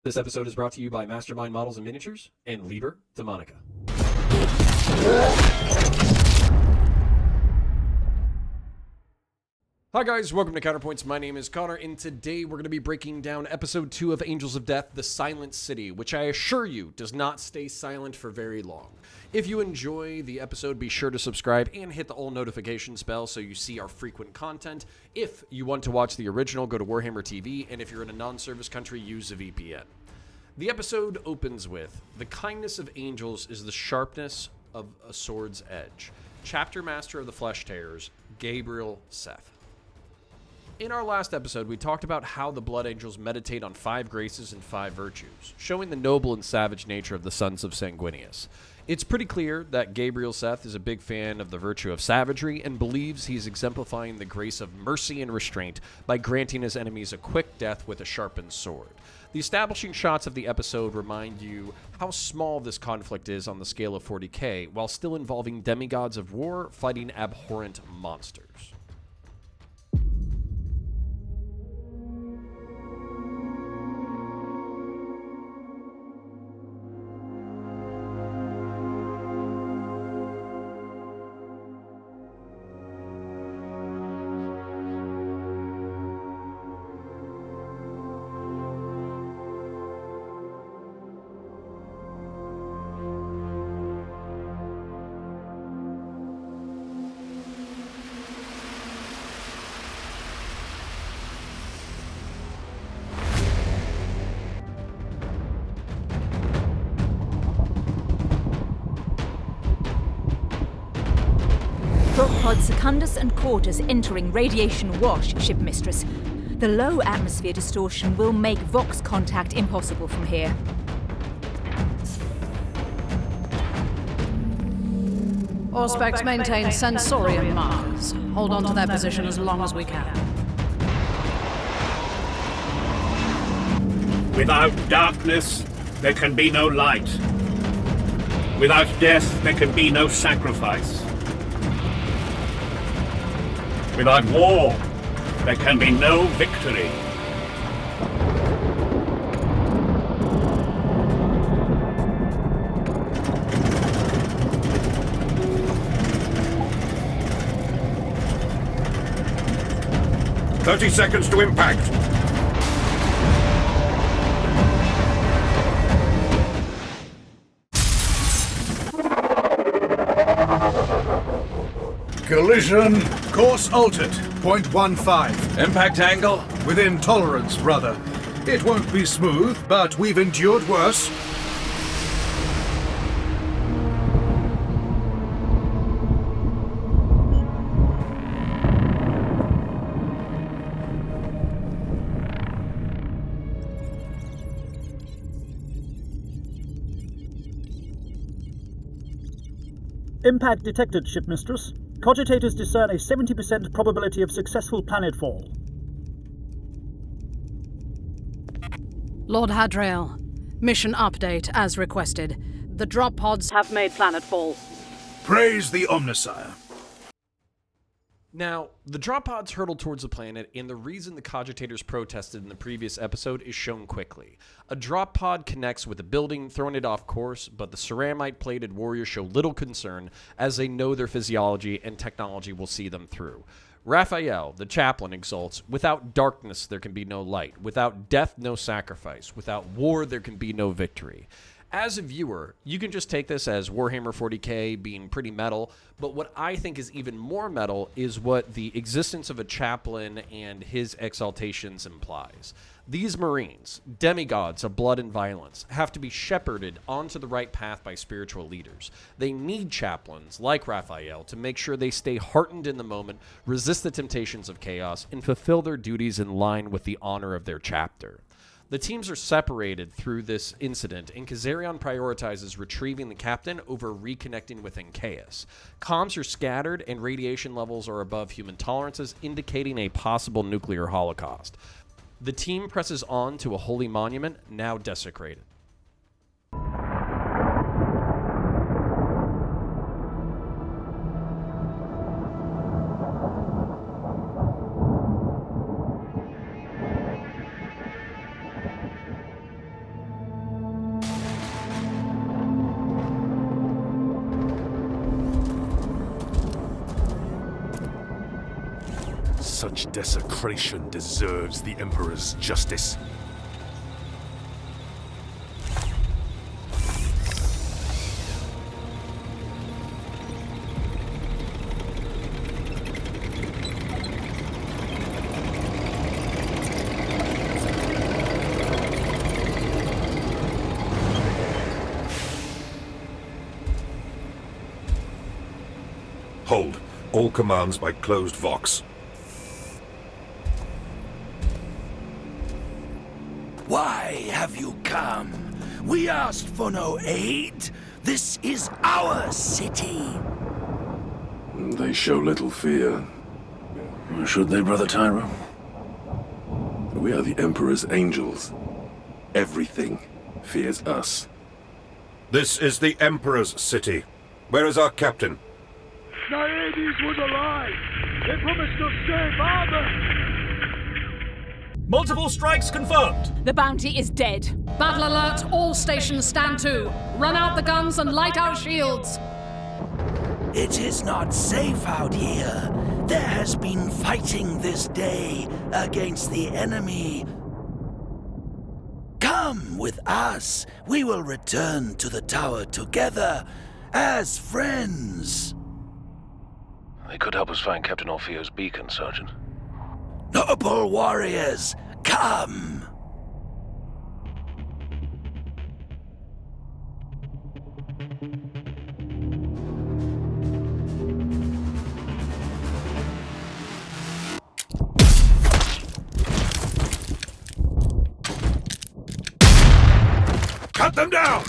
This episode is brought to you by Mastermind Models and Miniatures and Liber Demonica. Hi guys, welcome to Counterpoints. My name is Connor, and today we're going to be breaking down Episode 2 of Angels of Death, The Silent City, which I assure you does not stay silent for very long. If you enjoy the episode, be sure to subscribe and hit the all notifications bell so you see our frequent content. If you want to watch the original, go to Warhammer TV, and if you're in a non-service country, use a VPN. The episode opens with, "The kindness of angels is the sharpness of a sword's edge." Chapter Master of the Flesh Tearers, Gabriel Seth. In our last episode, we talked about how the Blood Angels meditate on 5 graces and 5 virtues, showing the noble and savage nature of the sons of Sanguinius. It's pretty clear that Gabriel Seth is a big fan of the virtue of savagery and believes he's exemplifying the grace of mercy and restraint by granting his enemies a quick death with a sharpened sword. The establishing shots of the episode remind you how small this conflict is on the scale of 40k, while still involving demigods of war fighting abhorrent monsters. Pod Secundus and Quartus entering radiation wash, Ship Mistress. The low atmosphere distortion will make Vox contact impossible from here. Auspex maintain sensorium markers. Hold on to their position as long as we can. Without darkness, there can be no light. Without death, there can be no sacrifice. Without war, there can be no victory. "30 seconds to impact." Collision. Course altered. 0.15. Impact angle? Within tolerance, brother. It won't be smooth, but we've endured worse. Impact detected, Ship Mistress. Cogitators discern a 70% probability of successful planetfall. Lord Hadrail, mission update as requested. The drop pods have made planetfall. Praise the Omnisire. Now, the drop pods hurtled towards the planet, and the reason the cogitators protested in the previous episode is shown quickly. A drop pod connects with a building, throwing it off course, but the ceramite-plated warriors show little concern, as they know their physiology and technology will see them through. Raphael, the chaplain, exults, "Without darkness there can be no light. Without death, no sacrifice. Without war, there can be no victory." As a viewer, you can just take this as Warhammer 40k being pretty metal, but what I think is even more metal is what the existence of a chaplain and his exaltations implies. These Marines, demigods of blood and violence, have to be shepherded onto the right path by spiritual leaders. They need chaplains like Raphael to make sure they stay heartened in the moment, resist the temptations of chaos, and fulfill their duties in line with the honor of their chapter. The teams are separated through this incident, and Kazarian prioritizes retrieving the captain over reconnecting with Enchaeus. Comms are scattered, and radiation levels are above human tolerances, indicating a possible nuclear holocaust. The team presses on to a holy monument, now desecrated. Such desecration deserves the Emperor's justice. Hold. All commands by closed Vox. Why have you come? We asked for no aid. This is our city. They show little fear. Should they, Brother Tyro? We are the Emperor's angels. Everything fears us. This is the Emperor's city. Where is our captain? Naedes was alive! They promised us safe harbor! Multiple strikes confirmed! The bounty is dead. Battle alert, all stations stand to. Run out the guns and light our shields. It is not safe out here. There has been fighting this day against the enemy. Come with us. We will return to the tower together as friends. They could help us find Captain Orpheo's beacon, Sergeant. Noble warriors, come! Cut them down!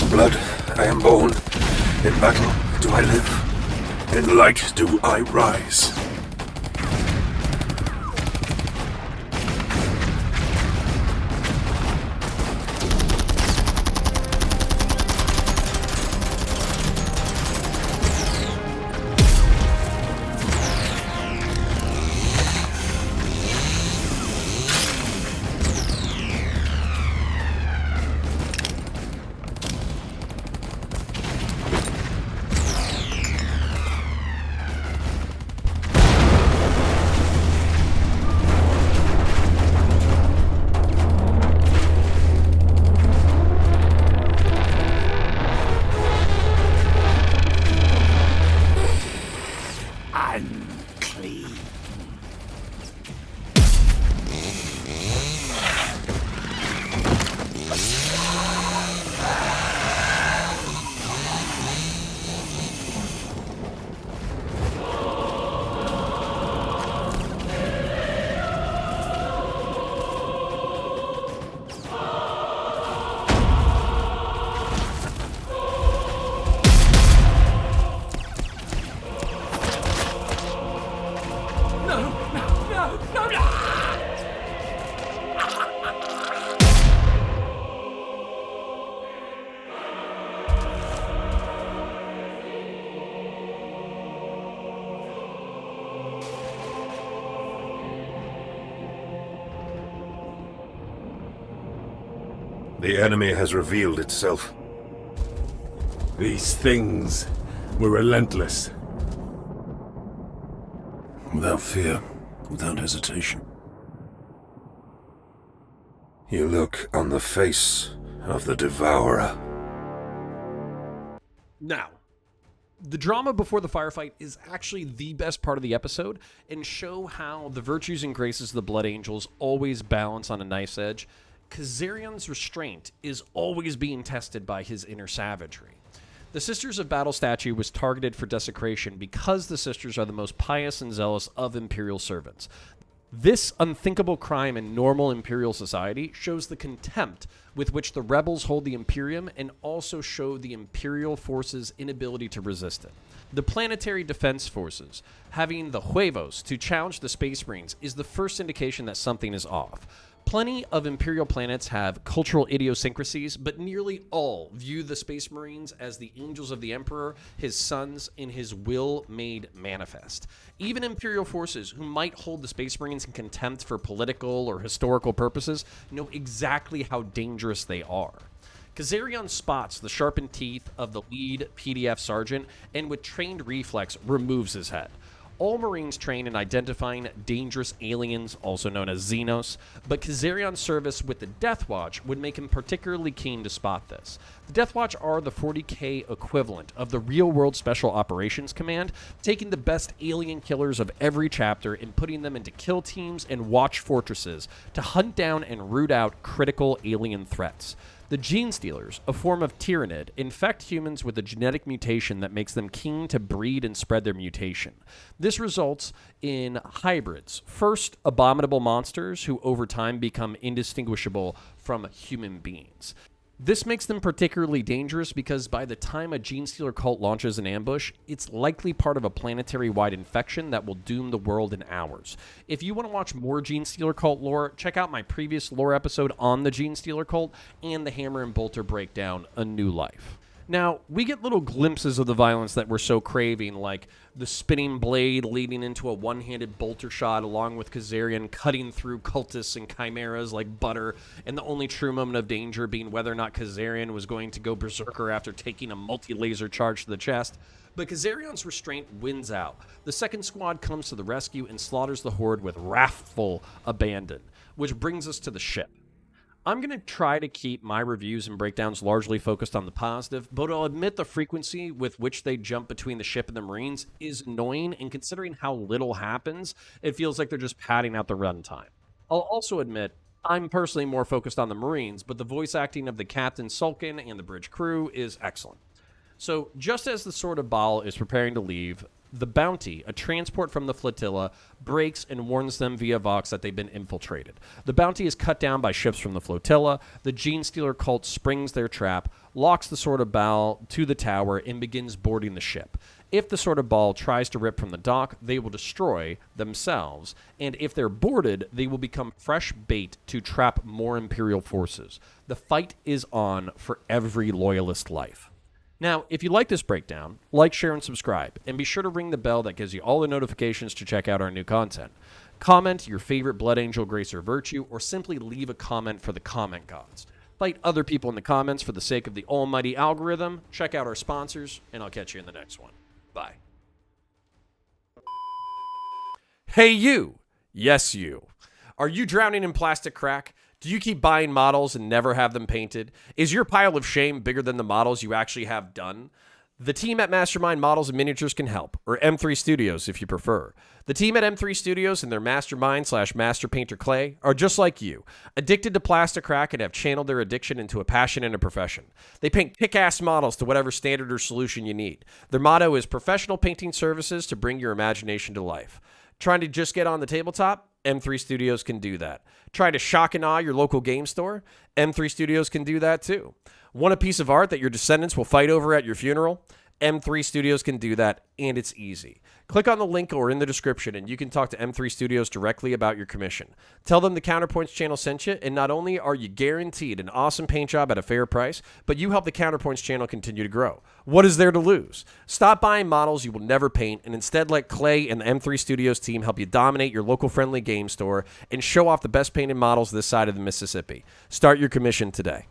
blood I am born. In battle do I live. In light do I rise. The enemy has revealed itself. These things were relentless. Without fear, without hesitation. You look on the face of the Devourer. Now, the drama before the firefight is actually the best part of the episode and show how the virtues and graces of the Blood Angels always balance on a knife's edge. Kazarion's restraint is always being tested by his inner savagery. The Sisters of Battle statue was targeted for desecration because the Sisters are the most pious and zealous of Imperial servants. This unthinkable crime in normal Imperial society shows the contempt with which the rebels hold the Imperium and also show the Imperial forces' inability to resist it. The Planetary Defense Forces, having the huevos to challenge the Space Marines, is the first indication that something is off. Plenty of Imperial planets have cultural idiosyncrasies, but nearly all view the Space Marines as the angels of the Emperor, his sons, and his will made manifest. Even Imperial forces who might hold the Space Marines in contempt for political or historical purposes know exactly how dangerous they are. Kazarion spots the sharpened teeth of the lead PDF sergeant and with trained reflex removes his head. All Marines train in identifying dangerous aliens, also known as Xenos, but Kazarion's service with the Death Watch would make him particularly keen to spot this. The Death Watch are the 40K equivalent of the real-world Special Operations Command, taking the best alien killers of every chapter and putting them into kill teams and watch fortresses to hunt down and root out critical alien threats. The Gene Stealers, a form of Tyrannid, infect humans with a genetic mutation that makes them keen to breed and spread their mutation. This results in hybrids, first abominable monsters who over time become indistinguishable from human beings. This makes them particularly dangerous because by the time a Gene Stealer cult launches an ambush, it's likely part of a planetary-wide infection that will doom the world in hours. If you want to watch more Gene Stealer cult lore, check out my previous lore episode on the Gene Stealer cult and the Hammer and Bolter breakdown, A New Life. Now, we get little glimpses of the violence that we're so craving, like the spinning blade leading into a one-handed bolter shot along with Kazarion cutting through cultists and chimeras like butter, and the only true moment of danger being whether or not Kazarion was going to go berserker after taking a multi-laser charge to the chest. But Kazarion's restraint wins out. The second squad comes to the rescue and slaughters the horde with wrathful abandon, which brings us to the ship. I'm going to try to keep my reviews and breakdowns largely focused on the positive, but I'll admit the frequency with which they jump between the ship and the Marines is annoying, and considering how little happens, it feels like they're just padding out the runtime. I'll also admit I'm personally more focused on the Marines, but the voice acting of the Captain Sulkin and the bridge crew is excellent. So, just as the Sword of Baal is preparing to leave, the Bounty, a transport from the flotilla, breaks and warns them via Vox that they've been infiltrated. The Bounty is cut down by ships from the flotilla. The Gene Stealer cult springs their trap, locks the Sword of Baal to the tower, and begins boarding the ship. If the Sword of Baal tries to rip from the dock, they will destroy themselves, and if they're boarded, they will become fresh bait to trap more Imperial forces. The fight is on for every Loyalist life. Now, if you like this breakdown, like, share, and subscribe, and be sure to ring the bell that gives you all the notifications to check out our new content. Comment your favorite Blood Angel, Grace, or Virtue, or simply leave a comment for the comment gods. Fight other people in the comments for the sake of the almighty algorithm. Check out our sponsors, and I'll catch you in the next one. Bye. Hey you! Yes you. Are you drowning in plastic crack? Do you keep buying models and never have them painted? Is your pile of shame bigger than the models you actually have done? The team at Mastermind Models and Miniatures can help, or M3 Studios if you prefer. The team at M3 Studios and their Mastermind/Master Painter Clay are just like you, addicted to plastic crack and have channeled their addiction into a passion and a profession. They paint kick-ass models to whatever standard or solution you need. Their motto is professional painting services to bring your imagination to life. Trying to just get on the tabletop? M3 Studios can do that. Trying to shock and awe your local game store? M3 Studios can do that too. Want a piece of art that your descendants will fight over at your funeral? M3 Studios can do that, and it's easy. Click on the link or in the description, and you can talk to M3 Studios directly about your commission. Tell them the Counterpoints channel sent you, and not only are you guaranteed an awesome paint job at a fair price, but you help the Counterpoints channel continue to grow. What is there to lose? Stop buying models you will never paint, and instead let Clay and the M3 Studios team help you dominate your local friendly game store and show off the best painted models this side of the Mississippi. Start your commission today.